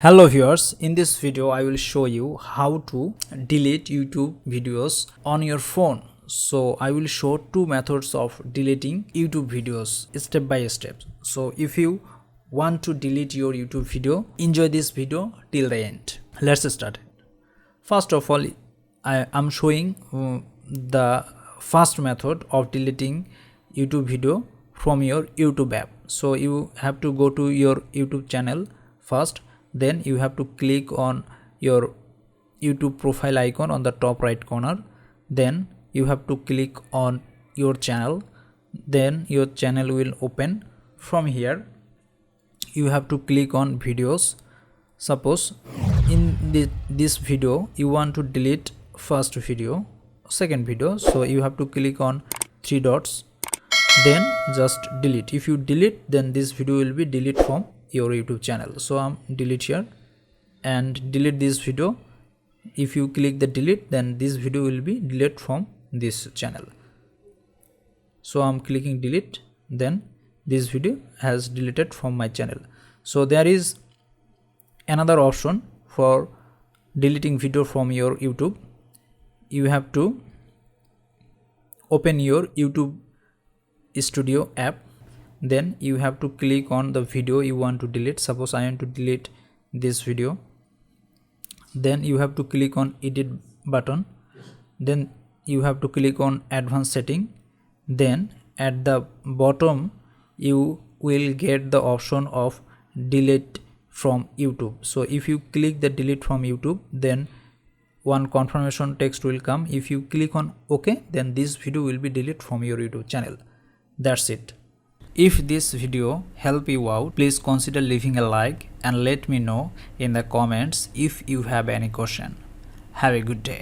Hello viewers, in this video I will show you how to delete YouTube videos on your phone. So I will show two methods of deleting YouTube videos step by step. So if you want to delete your YouTube video, enjoy this video till the end. Let's start. First of all, I am showing the first method of deleting YouTube video from your YouTube app. So you have to go to your YouTube channel first. Then you have to click on your YouTube profile icon on the top right corner. Then you have to click on your channel. Then your channel will open. From here you have to click on videos. Suppose in this video you want to delete first video, second video, so you have to click on three dots, then just delete. If you delete, then this video will be deleted from your YouTube channel. So I'm delete here and delete this video. If you click the delete, then this video will be deleted from this channel. So I'm clicking delete, then this video has deleted from my channel. So there is another option for deleting video from your YouTube. You have to open your YouTube Studio app. Then you have to click on the video you want to delete. Suppose I want to delete this video. Then you have to click on edit button. Then you have to click on advanced setting. Then at the bottom you will get the option of delete from YouTube. So if you click the delete from YouTube, then one confirmation text will come. If you click on OK, then this video will be deleted from your YouTube channel. That's it. If this video helped you out, please consider leaving a like and let me know in the comments if you have any question. Have a good day.